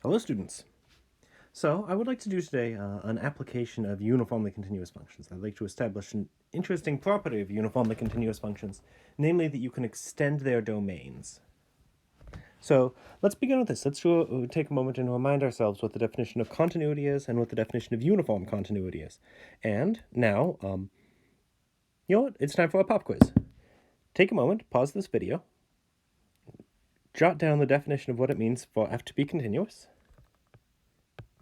Hello students. So I would like to do today an application of uniformly continuous functions. I'd like to establish an interesting property of uniformly continuous functions, namely that you can extend their domains. So let's begin with this. Let's take a moment and remind ourselves what the definition of continuity is and what the definition of uniform continuity is. And now, you know what? It's time for a pop quiz. Take a moment, pause this video, jot down the definition of what it means for f to be continuous.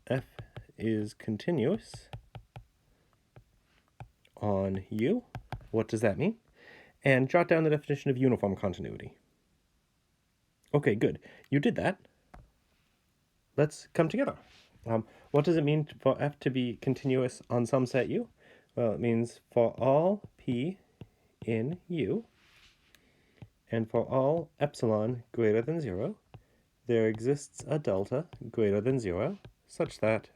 F is continuous on U. What does that mean? And jot down the definition of uniform continuity. Okay, good. You did that. Let's come together. What does it mean for f to be continuous on some set U? Well, it means for all p in U and for all epsilon greater than 0, there exists a delta greater than 0 such that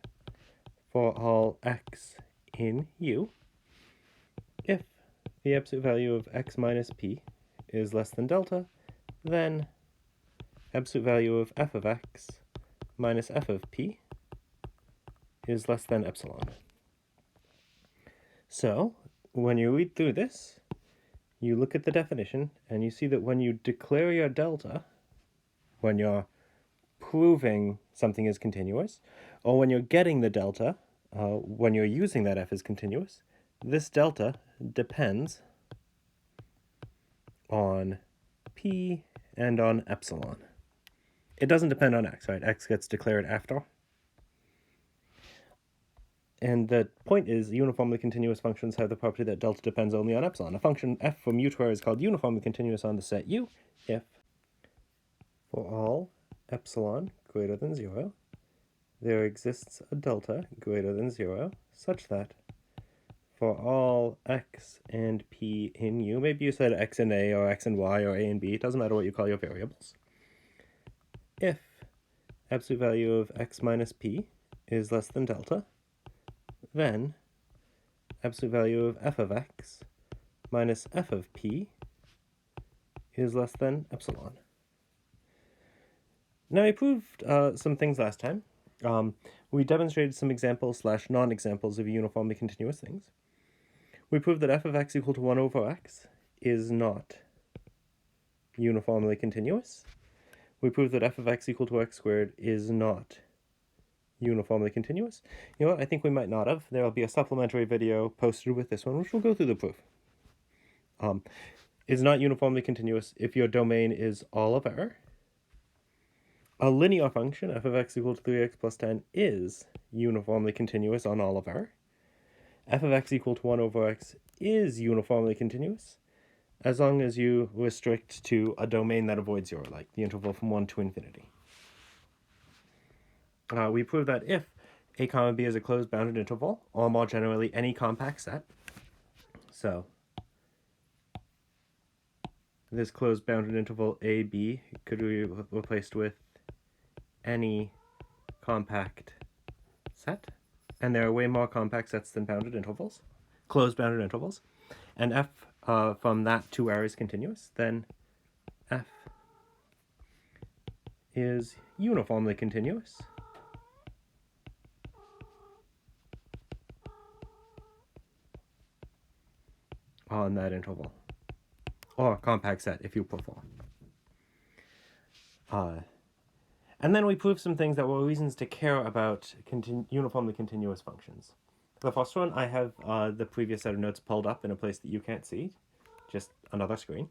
for all x in U, if the absolute value of x minus p is less than delta, then absolute value of f of x minus f of p is less than epsilon. So when you read through this, you look at the definition and you see that when you declare your delta, when you're proving something is continuous, or when you're getting the delta, when you're using that f as continuous, this delta depends on p and on epsilon. It doesn't depend on x, right? X gets declared after. And the point is, uniformly continuous functions have the property that delta depends only on epsilon. A function f from U to R is called uniformly continuous on the set U if for all epsilon greater than 0, there exists a delta greater than 0 such that for all x and p in U, maybe you said x and a or x and y or a and b, it doesn't matter what you call your variables, if absolute value of x minus p is less than delta, then absolute value of f of x minus f of p is less than epsilon. Now I proved some things last time. We demonstrated some examples / non-examples of uniformly continuous things. We proved that f of x equal to 1 over x is not uniformly continuous. We proved that f of x equal to x squared is not uniformly continuous. You know what? I think we might not have. There will be a supplementary video posted with this one, which will go through the proof. Is not uniformly continuous if your domain is all of R. A linear function, f of x equal to 3x plus 10, is uniformly continuous on all of R. F of x equal to 1 over x is uniformly continuous as long as you restrict to a domain that avoids 0, like the interval from 1 to infinity. We prove that if a comma b is a closed bounded interval, or more generally any compact set, so this closed bounded interval a, b could be replaced with any compact set, and there are way more compact sets than bounded intervals, closed bounded intervals, and f from that to R is continuous, then f is uniformly continuous on that interval, or compact set if you prefer. And then we proved some things that were reasons to care about uniformly continuous functions. The first one, I have the previous set of notes pulled up in a place that you can't see, just another screen.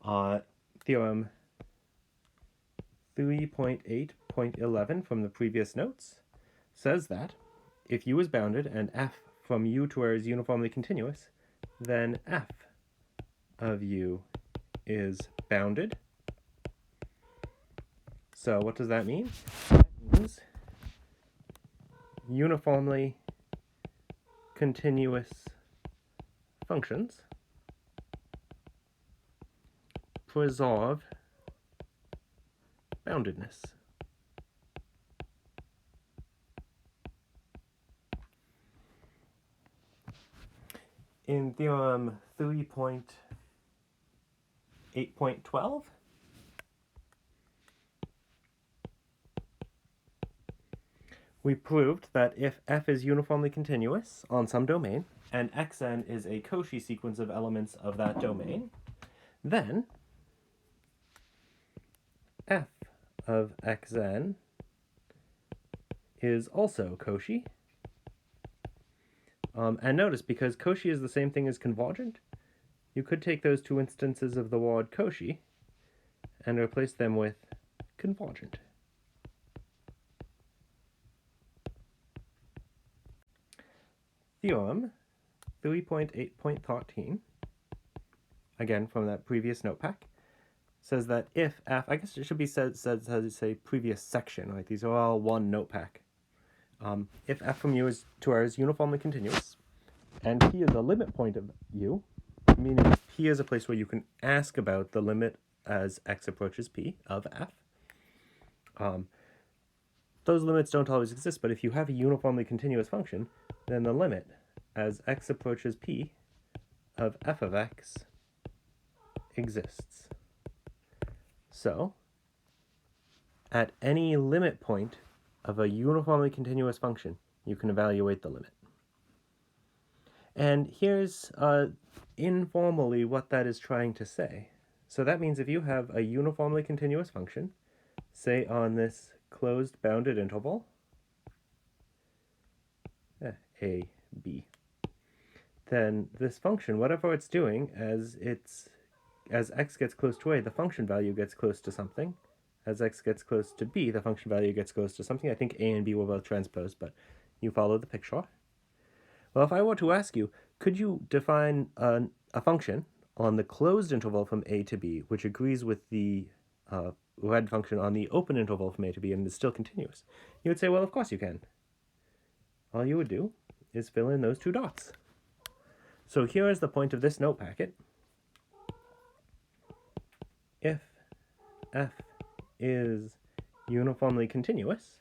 Theorem 3.8.11 from the previous notes says that if U is bounded and f from U to R is uniformly continuous, then f of U is bounded. So what does that mean? That means uniformly continuous functions preserve boundedness. In theorem 3.8.12, we proved that if f is uniformly continuous on some domain, and xn is a Cauchy sequence of elements of that domain, then f of xn is also Cauchy. And notice, because Cauchy is the same thing as convergent, you could take those two instances of the word Cauchy and replace them with convergent. Theorem 3.8.13, again from that previous notepack, says that if f, I guess it should be said say previous section, right? These are all one notepack. If f from u to r is uniformly continuous, and p is a limit point of u, meaning p is a place where you can ask about the limit as x approaches p of f. Those limits don't always exist, but if you have a uniformly continuous function, then the limit as x approaches p of f of x exists. So, at any limit point of a uniformly continuous function, you can evaluate the limit. And here's informally what that is trying to say. So that means if you have a uniformly continuous function, say on this closed bounded interval, a, b, then this function, whatever it's doing, as x gets close to a, the function value gets close to something. As x gets close to b, the function value gets close to something. I think a and b were both transposed, but you follow the picture. Well, if I were to ask you, could you define a function on the closed interval from a to b, which agrees with the red function on the open interval from a to b and is still continuous? You would say, well, of course you can. All you would do is fill in those two dots. So here is the point of this note packet. If f is uniformly continuous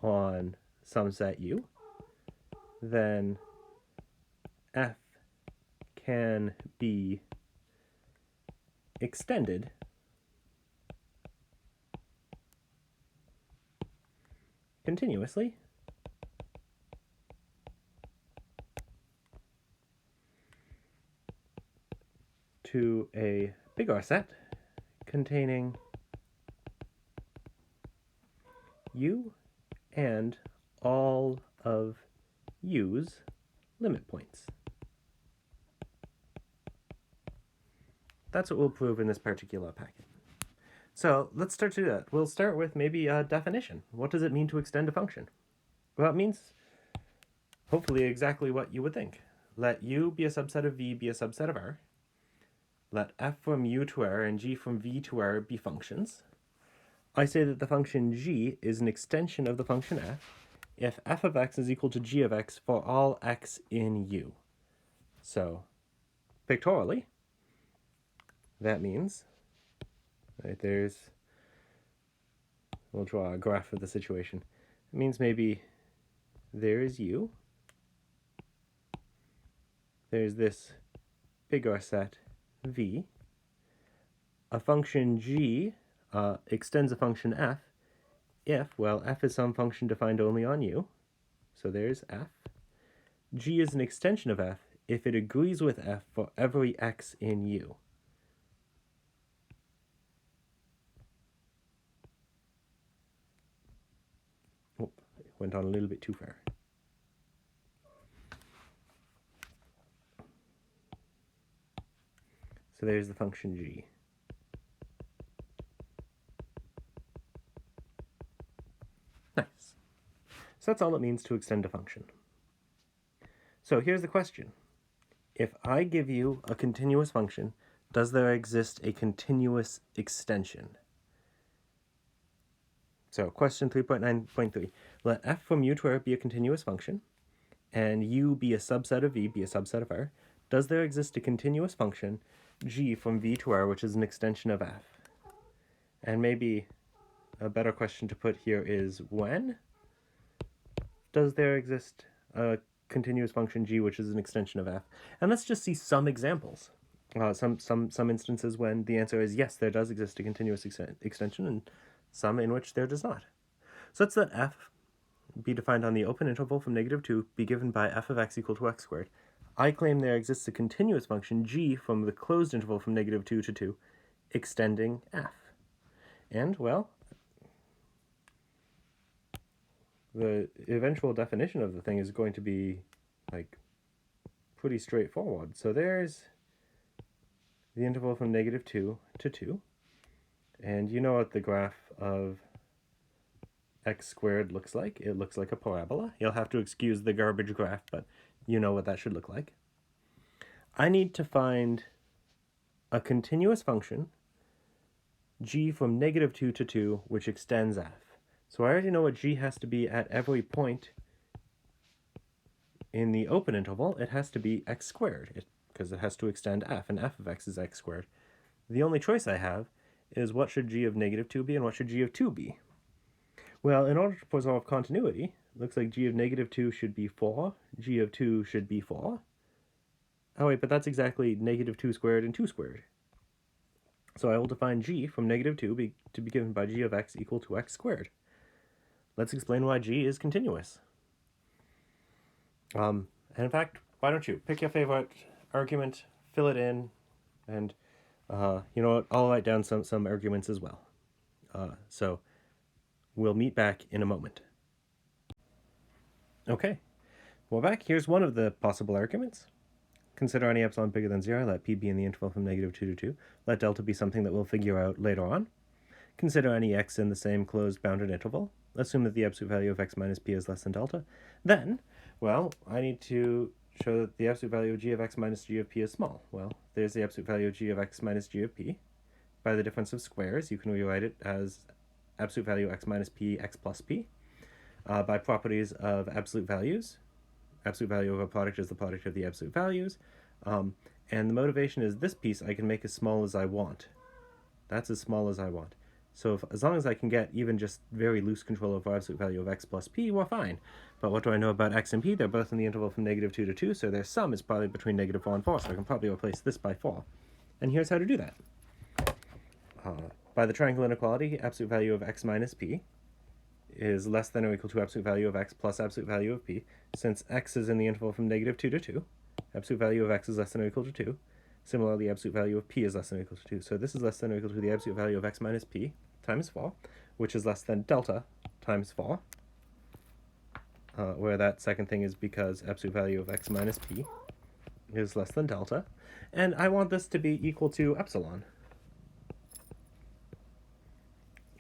on some set u, then f can be extended continuously to a bigger set containing u and all of u's limit points. That's what we'll prove in this particular packet. So let's start to do that. We'll start with maybe a definition. What does it mean to extend a function? Well, it means hopefully exactly what you would think. Let u be a subset of v be a subset of r. Let f from u to r and g from v to r be functions. I say that the function g is an extension of the function f if f of x is equal to g of x for all x in u. So, pictorially, that means, right, we'll draw a graph of the situation. It means maybe there is u, there's this bigger set v, a function g extends a function f if, well, f is some function defined only on u, so there's f. G is an extension of f if it agrees with f for every x in u. Oh, it went on a little bit too far. So there's the function g. Nice. So that's all it means to extend a function. So here's the question. If I give you a continuous function, does there exist a continuous extension? So question 3.9.3. Let f from u to r be a continuous function, and u be a subset of v, be a subset of r. Does there exist a continuous function, g from v to r, which is an extension of f? And maybe a better question to put here is, when does there exist a continuous function g, which is an extension of f? And let's just see some examples. Some instances when the answer is yes, there does exist a continuous extension, and some in which there does not. So let's let f be defined on the open interval from -2 be given by f of x equal to x squared, I claim there exists a continuous function g from the closed interval from -2 to 2, extending f. And, well, the eventual definition of the thing is going to be, like, pretty straightforward. So there's the interval from -2 to 2. And you know what the graph of x squared looks like. It looks like a parabola. You'll have to excuse the garbage graph, but you know what that should look like. I need to find a continuous function, g from -2 to 2, which extends f. So I already know what g has to be at every point in the open interval. It has to be x squared, because it has to extend f, and f of x is x squared. The only choice I have is what should g of -2 be and what should g of 2 be. Well, in order to preserve continuity, it looks like g of -2 should be 4, g of 2 should be 4. Oh wait, but that's exactly -2 squared and 2 squared. So I will define g from -2 to be given by g of x equal to x squared. Let's explain why g is continuous. And in fact, why don't you pick your favorite argument, fill it in, and you know what, I'll write down some arguments as well. So we'll meet back in a moment. Okay, well back, here's one of the possible arguments. Consider any epsilon bigger than 0, let p be in the interval from -2 to 2. Let delta be something that we'll figure out later on. Consider any x in the same closed bounded interval. Assume that the absolute value of x minus p is less than delta. Then, well, I need to show that the absolute value of g of x minus g of p is small. Well, there's the absolute value of g of x minus g of p. By the difference of squares, you can rewrite it as absolute value x minus p, x plus p. By properties of absolute values, absolute value of a product is the product of the absolute values. And the motivation is this piece I can make as small as I want. That's as small as I want. So as long as I can get even just very loose control over absolute value of x plus p, we're fine. But what do I know about x and p? They're both in the interval from -2 to 2, so their sum is probably between -4 and 4, so I can probably replace this by 4. And here's how to do that. By the triangle inequality, absolute value of x minus p is less than or equal to absolute value of x plus absolute value of p. Since x is in the interval from -2 to 2, absolute value of x is less than or equal to 2. Similarly, absolute value of p is less than or equal to 2. So this is less than or equal to the absolute value of x minus p times 4, which is less than delta times 4, where that second thing is because absolute value of x minus p is less than delta. And I want this to be equal to epsilon.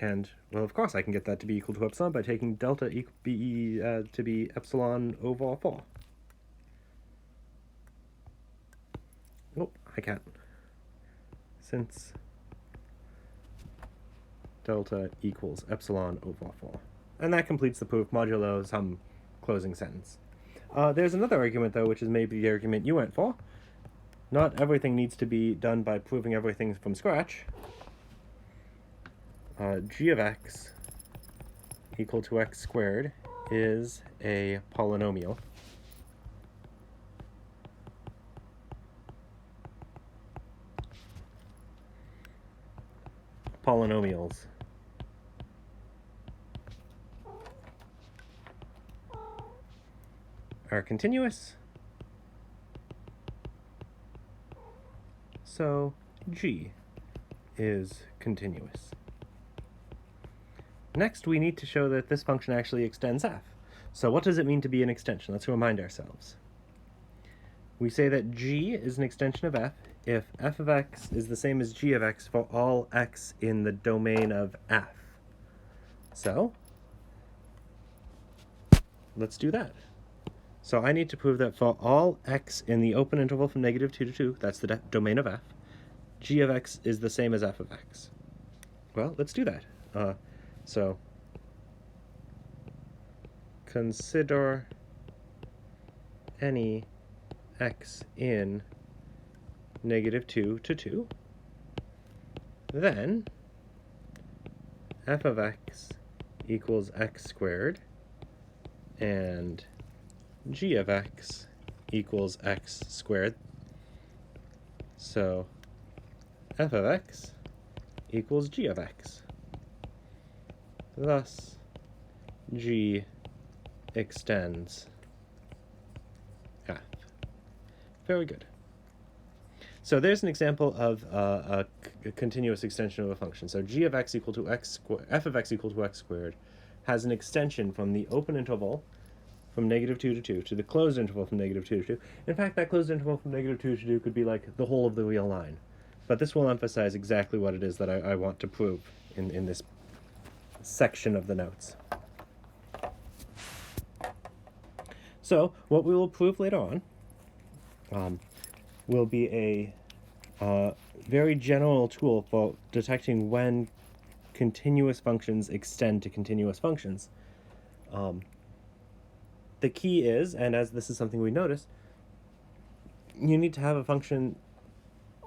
And, well, of course I can get that to be equal to epsilon by taking delta to be epsilon over 4. Oh, I can't. Since delta equals epsilon over 4. And that completes the proof modulo some closing sentence. There's another argument, though, which is maybe the argument you went for. Not everything needs to be done by proving everything from scratch. G of x equal to x squared is a polynomial. Polynomials are continuous, so G is continuous. Next, we need to show that this function actually extends f. So what does it mean to be an extension? Let's remind ourselves. We say that g is an extension of f if f of x is the same as g of x for all x in the domain of f. So, let's do that. So I need to prove that for all x in the open interval from -2 to 2, that's the domain of f, g of x is the same as f of x. Well, let's do that. So, consider any x in -2 to 2, then f of x equals x squared, and g of x equals x squared. So f of x equals g of x. Thus, g extends f. Very good. So there's an example of a continuous extension of a function. So g of x equal to x squared, f of x equal to x squared has an extension from the open interval from -2 to 2 to the closed interval from -2 to 2. In fact, that closed interval from -2 to 2 could be like the whole of the real line. But this will emphasize exactly what it is that I want to prove in this section of the notes. So what we will prove later on will be a very general tool for detecting when continuous functions extend to continuous functions. The key is, and as this is something we notice, you need to have a function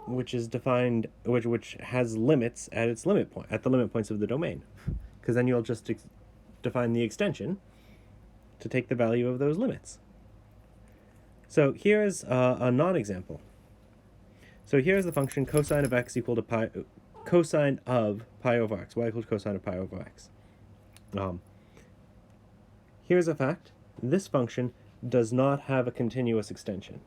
which is defined, which has limits at its limit point, at the limit points of the domain, because then you'll just define the extension to take the value of those limits. So here's a non-example. So here's the function cosine of x equal to pi, cosine of pi over x, y equals cosine of pi over x. Here's a fact. This function does not have a continuous extension.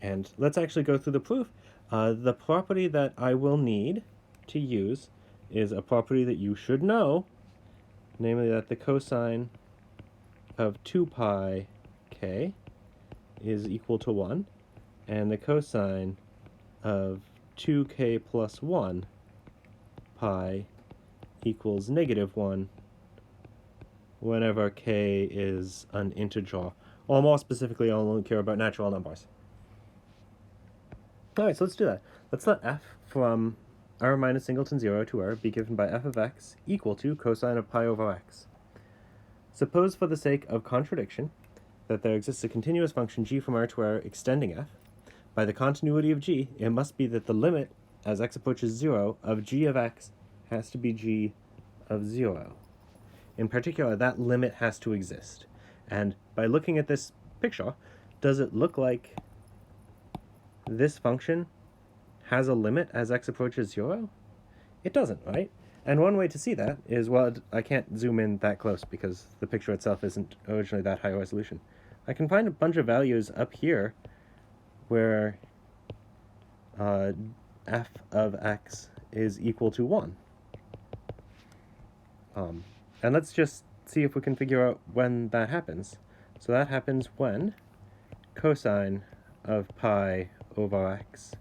And let's actually go through the proof. The property that I will need to use is a property that you should know, namely that the cosine of 2 pi k is equal to 1, and the cosine of 2k plus 1 pi equals -1 whenever k is an integer, or more specifically, I'll only care about natural numbers. Alright, so let's do that. Let's let f from r minus singleton 0 to r be given by f of x equal to cosine of pi over x. Suppose, for the sake of contradiction, that there exists a continuous function g from r to r extending f. By the continuity of g, it must be that the limit, as x approaches 0, of g of x has to be g of 0. In particular, that limit has to exist. And by looking at this picture, does it look like this function has a limit as x approaches 0? It doesn't, right? And one way to see that is, well, I can't zoom in that close because the picture itself isn't originally that high resolution. I can find a bunch of values up here where f of x is equal to 1. And let's just see if we can figure out when that happens. So that happens when cosine of pi over x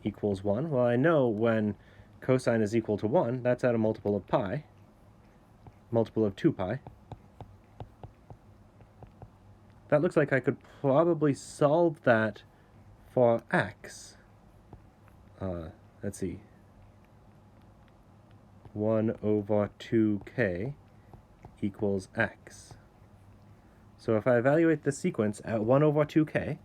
equals 1. Well, I know when cosine is equal to 1, that's at a multiple of pi, multiple of 2 pi. That looks like I could probably solve that for x. Let's see. 1 over 2k equals x. So if I evaluate the sequence at 1 over 2k,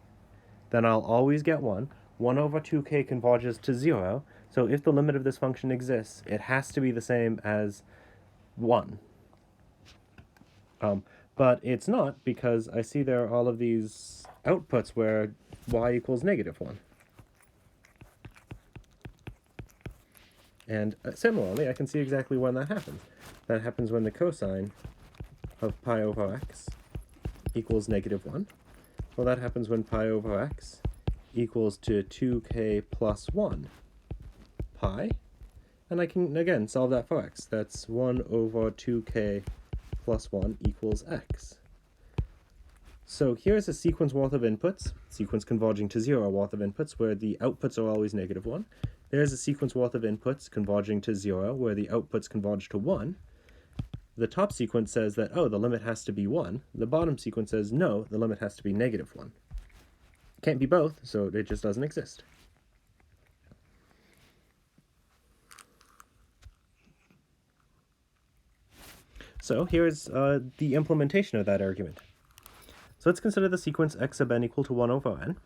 then I'll always get 1. 1 over 2k converges to 0, so if the limit of this function exists, it has to be the same as 1. But it's not, because I see there are all of these outputs where y equals -1. And similarly, I can see exactly when that happens. That happens when the cosine of pi over x equals -1. Well, that happens when pi over x equals to 2k plus 1 pi. And I can, again, solve that for x. That's 1 over 2k plus 1 equals x. So here's a sequence worth of inputs, sequence converging to 0 worth of inputs, where the outputs are always -1. There's a sequence worth of inputs converging to 0, where the outputs converge to 1. The top sequence says that, oh, the limit has to be 1. The bottom sequence says, no, the limit has to be -1. Can't be both, so it just doesn't exist. So here's the implementation of that argument. So let's consider the sequence x sub n equal to 1 over n.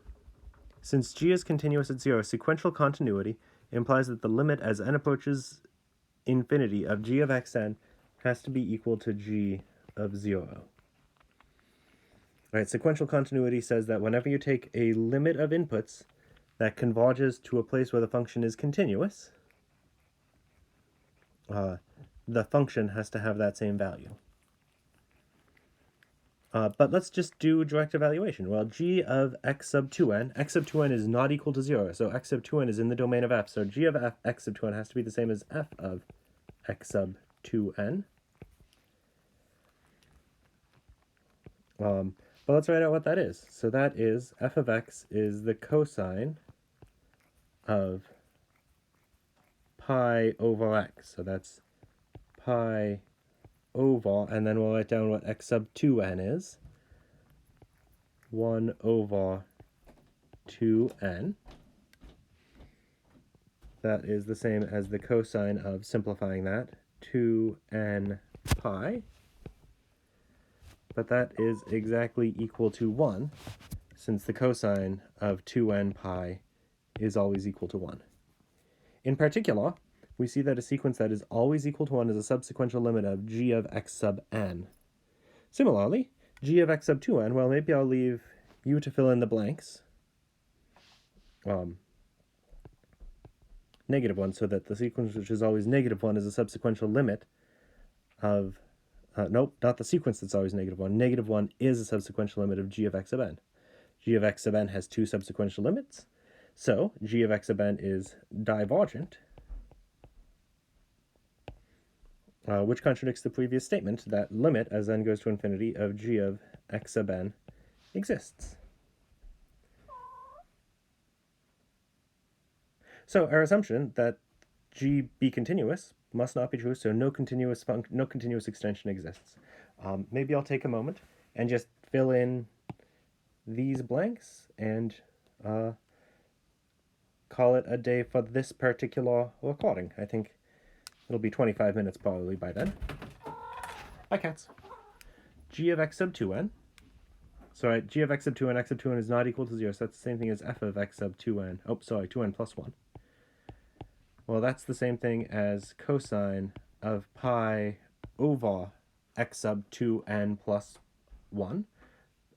Since g is continuous at 0, sequential continuity implies that the limit as n approaches infinity of g of xn has to be equal to g of 0. Right, sequential continuity says that whenever you take a limit of inputs that converges to a place where the function is continuous, the function has to have that same value. But let's just do direct evaluation. Well, g of x sub 2n is not equal to 0, so x sub 2n is in the domain of f, so g of x sub 2n has to be the same as f of x sub 2n. But let's write out what that is. So that is f of x is the cosine of pi over x. So that's pi over, and then we'll write down what x sub 2n is. 1 over 2n. That is the same as the cosine of, simplifying that, 2n pi. But that is exactly equal to 1, since the cosine of 2n pi is always equal to 1. In particular, we see that a sequence that is always equal to 1 is a subsequential limit of g of x sub n. Similarly, g of x sub 2n, well, maybe I'll leave you to fill in the blanks. Negative 1, so that the sequence which is always negative 1 is a subsequential limit of, nope, not the sequence that's always negative 1. Negative 1 is a subsequential limit of g of x sub n. G of x sub n has two subsequential limits, so g of x sub n is divergent, which contradicts the previous statement that limit as n goes to infinity of g of x sub n exists. So our assumption that g be continuous must not be true, so no continuous extension exists. Maybe I'll take a moment and just fill in these blanks and call it a day for this particular recording. I think it'll be 25 minutes probably by then. Bye, cats. G of x sub 2n. Sorry, g of x sub 2n is not equal to 0, so that's the same thing as f of x sub 2n. Oh, sorry, 2n plus 1. Well, that's the same thing as cosine of pi over x sub 2n plus 1.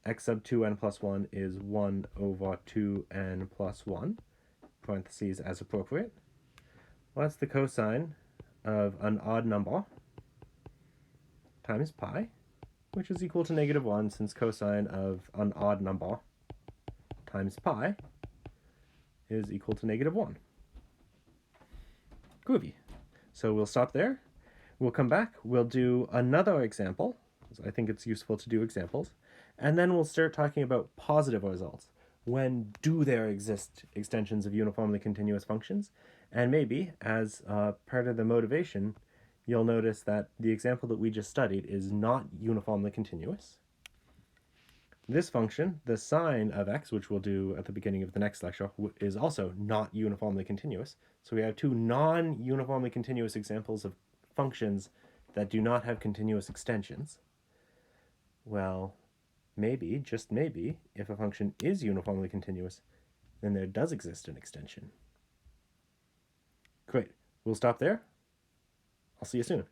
X sub 2n plus 1 is 1 over 2n plus 1, parentheses as appropriate. Well, that's the cosine of an odd number times pi, which is equal to negative 1, since cosine of an odd number times pi is equal to negative 1. Groovy. So we'll stop there. We'll come back. We'll do another example. I think it's useful to do examples. And then we'll start talking about positive results. When do there exist extensions of uniformly continuous functions? And maybe, as part of the motivation, you'll notice that the example that we just studied is not uniformly continuous. This function, the sine of x, which we'll do at the beginning of the next lecture, is also not uniformly continuous. So we have two non-uniformly continuous examples of functions that do not have continuous extensions. Well, maybe, just maybe, if a function is uniformly continuous, then there does exist an extension. Great. We'll stop there. I'll see you soon.